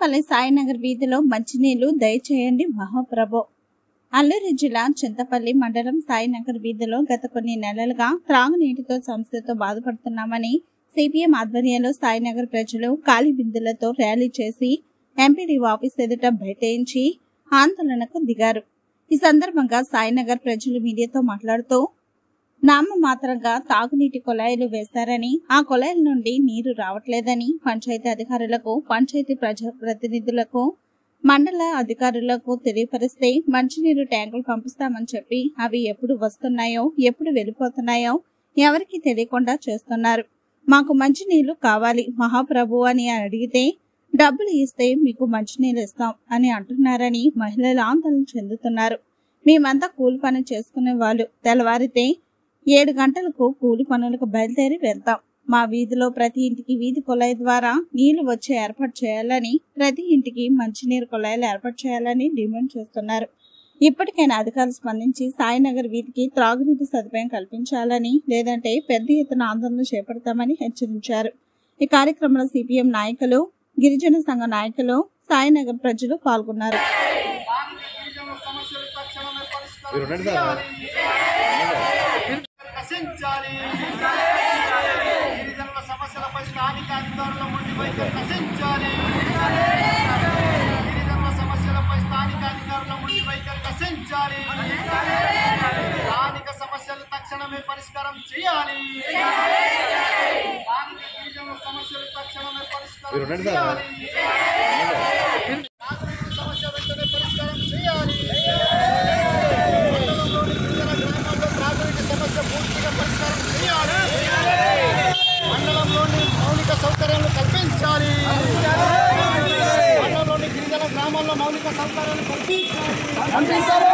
చింతపల్లి సాయినగర్ వీధిలో మంచినీళ్లు దయచేయండి మహాప్రభు. అల్లూరు జిల్లా చింతపల్లి మండలం సాయినగర్ వీధిలో గత కొన్ని నెలలుగా త్రాగునీటితో సమస్యతో బాధపడుతున్నామని సిపిఎం ఆధ్వర్యంలో సాయినగర్ ప్రజలు ఖాళీ బిందెలతో ర్యాలీ చేసి ఎంపీడీఓ ఆఫీస్ ఎదుట బైఠాయించి ఆందోళనకు దిగారు. ఈ సందర్భంగా సాయినగర్ ప్రజలు మీడియాతో మాట్లాడుతూ నామమాత్రంగా తాగునీటి కొలాయిలు వేశారని, ఆ కొలాయిల నుండి నీరు రావట్లేదని పంచాయతీ అధికారులకు, పంచాయతీ ప్రజాప్రతినిధులకు, మండల అధికారులకు తెలియపరిస్తే మంచినీరు ట్యాంకులు పంపిస్తామని చెప్పి అవి ఎప్పుడు వస్తున్నాయో, ఎప్పుడు వెళ్ళిపోతున్నాయో ఎవరికి తెలియకుండా చేస్తున్నారు. మాకు మంచినీళ్లు కావాలి మహాప్రభు అని అడిగితే డబ్బులు ఇస్తే మీకు మంచినీళ్ళు ఇస్తాం అని అంటున్నారని మహిళలు ఆందోళన చెందుతున్నారు. మేమంతా కూలి పని చేసుకునే వాళ్ళు తెల్లవారితే 7 గంటలకు కూలి పనులకు బయలుదేరి వెళ్తాం. మా వీధిలో ప్రతి ఇంటికి వీధి కొలాయి ద్వారా నీళ్లు వచ్చే ఏర్పాటు చేయాలని, ప్రతి ఇంటికి మంచినీరు కొలాయిలు ఏర్పాటు చేయాలని డిమాండ్ చేస్తున్నారు. ఇప్పటికైనా అధికారులు స్పందించి సాయినగర్ వీధికి త్రాగునీటి సదుపాయం కల్పించాలని, లేదంటే పెద్ద ఎత్తున ఆందోళన చేపడతామని హెచ్చరించారు. ఈ కార్యక్రమంలో సిపిఎం నాయకులు, గిరిజన సంఘ నాయకులు, సాయినగర్ ప్రజలు పాల్గొన్నారు. స్థానిక సమస్యలు తక్షణమే పరిష్కారం చేయాలి. సమస్యలు తక్షణమే పరిష్కారం చేయాలి. సమస్య వెంటనే పరిష్కారం చేయాలి. గ్రామాల్లో త్రాగునీటి సమస్య పూర్తిగా పరిష్కారం చేయాలి. మండలంలోని మౌలిక సౌకర్యాలు కల్పించాలి. మండలంలోని గిరిజన గ్రామాల్లో మౌలిక సౌకర్యాలు కల్పించాలి.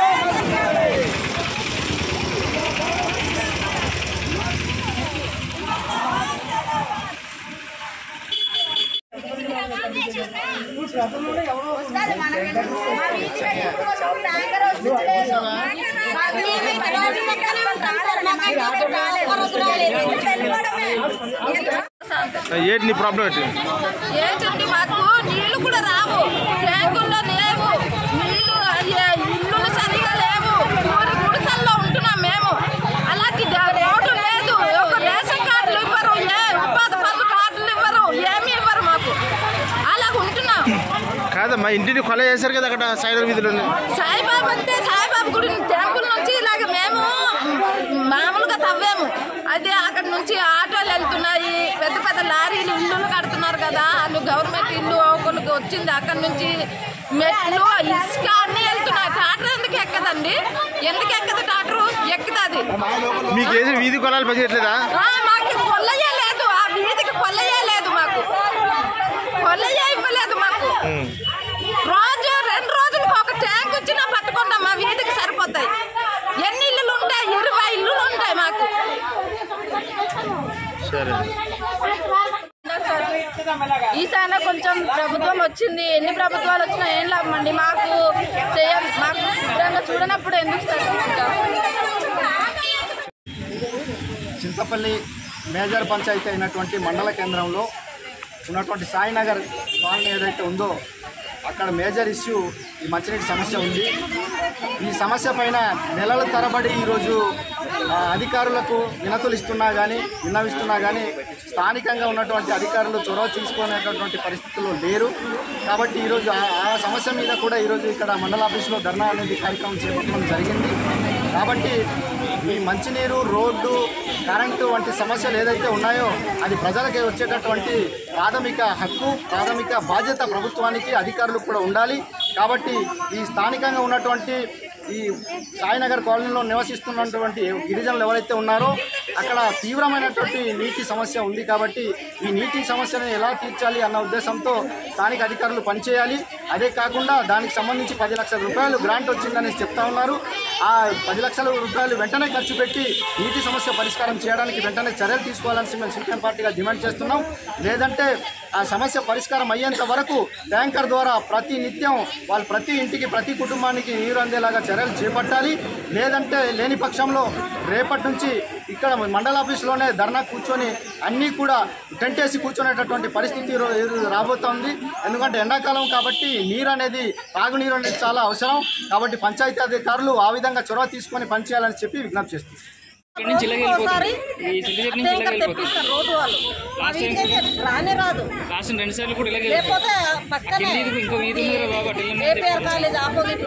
ఏంటి ప్రాబ్లం ఏంటండి? మాకు నీళ్లు కూడా రావు, ట్యాంకుల్లో లేవు, నీళ్లు ఇల్లు సరిగా లేవు, ఊరి గుడిసల్లో ఉంటున్నాం మేము. అలాంటి రోడ్డు లేదు, ఒక రేషన్ కార్డులు ఇవ్వరు, ఉపాధి పనులు కార్డులు ఇవ్వరు, ఏమి ఇవ్వరు మాకు. అలాగ ఉంటున్నాం. కాదమ్మా, ఇంటిని కొల చేశారు కదా అక్కడ సాయినగర్ వీధిలో. సాయిబాబా అంటే సాయిబాబా గుడి టెంపుల్ నుంచి ఇలాగ మేము మామూలుగా తవ్వాము. అదే అక్కడ నుంచి ఆటోలు వెళ్తున్నాయి, పెద్ద పెద్ద లారీలు ఇల్లు కడుతున్నారు కదా, వాళ్ళు గవర్నమెంట్ ఇల్లు ఒకరికి వచ్చింది. అక్కడ నుంచి మెట్లు, ఇసుక అన్నీ వెళ్తున్నాయి. టాటర్ ఎందుకు ఎక్కదండి? ఎందుకు ఎక్కదు టాటరు? ఎక్కుతుంది. మీకు వేసి వీధి కొలాలు పనిచేయట్లేదా? మాకు కొల్లయ్యే లేదు, ఆ వీధికి కొల్లయ్యే లేదు, మాకు కొల్లయ్యే ఇవ్వలేదు. మాకు రోజు 2 రోజులకు ఒక ట్యాంక్ వచ్చినా పట్టుకుంటాం, మా వీధికి సరిపోతాయి. ఎన్ని ఇల్లులు ఉంటాయి? 20 ఇల్లులు ఉంటాయి మాకు. ఈసారి కొంచెం ప్రభుత్వం వచ్చింది, ఎన్ని ప్రభుత్వాలు వచ్చినా ఏం లాభం అండి? మాకు చూడనప్పుడు ఎందుకు చింతపల్లి మేజర్ పంచాయతీ అయినటువంటి మండల కేంద్రంలో ఉన్నటువంటి సాయినగర్ కాలనీ ఏదైతే ఉందో అక్కడ మేజర్ ఇష్యూ ఈ మంచినీటి సమస్య ఉంది. ఈ సమస్య పైన నెలల తరబడి ఈరోజు అధికారులకు విన్నవిస్తున్నా కానీ స్థానికంగా ఉన్నటువంటి అధికారులు చొరవ తీసుకునేటటువంటి పరిస్థితుల్లో లేరు. కాబట్టి ఈరోజు ఆ సమస్య మీద కూడా ఈరోజు ఇక్కడ మండల ఆఫీసులో ధర్నా అనేది కార్యక్రమం చేపట్టడం జరిగింది. కాబట్టి ఈ మంచినీరు, రోడ్డు, కరెంటు వంటి సమస్యలు ఏదైతే ఉన్నాయో అది ప్రజలకి వచ్చేటటువంటి ప్రాథమిక హక్కు, ప్రాథమిక బాధ్యత ప్రభుత్వానికి, అధికారులకు కూడా ఉండాలి. కాబట్టి ఈ స్థానికంగా ఉన్నటువంటి ఈ సాయినగర్ కాలనీలో నివసిస్తున్నటువంటి గిరిజనులు ఎవరైతే ఉన్నారో అక్కడ తీవ్రమైనటువంటి నీటి సమస్య ఉంది. కాబట్టి ఈ నీటి సమస్యను ఎలా తీర్చాలి అన్న ఉద్దేశంతో స్థానిక అధికారులు పనిచేయాలి. అదే కాకుండా దానికి సంబంధించి 10 లక్షల రూపాయలు గ్రాంట్ వచ్చిందని చెప్తా ఉన్నారు. ఆ 10 లక్షల రూపాయలు వెంటనే ఖర్చు పెట్టి నీటి సమస్య పరిష్కారం చేయడానికి వెంటనే చర్యలు తీసుకోవాలని మేము సిపిఎం పార్టీగా డిమాండ్ చేస్తున్నాం. లేదంటే ఆ సమస్య పరిష్కారం అయ్యేంత వరకు ట్యాంకర్ ద్వారా ప్రతి నిత్యం వాళ్ళు ప్రతి ఇంటికి, ప్రతి కుటుంబానికి నీరు అందేలాగా చర్యలు చేపట్టాలి. లేదంటే లేని పక్షంలో రేపటి నుంచి ఇక్కడ మండల ఆఫీసులోనే ధర్నా కూర్చొని అన్నీ కూడా టెంట్ వేసి కూర్చునేటటువంటి పరిస్థితి రాబోతోంది. ఎందుకంటే ఎండాకాలం కాబట్టి నీరు అనేది తాగునీరు అనేది చాలా అవసరం. కాబట్టి పంచాయతీ అధికారులు ఆ విధంగా చొరవ తీసుకొని పనిచేయాలని చెప్పి విజ్ఞప్తి చేస్తుంది. రోడ్డు వాళ్ళు రానే రాదు లేకపోతే పక్కనే కాలేజ్ ఆపోజిట్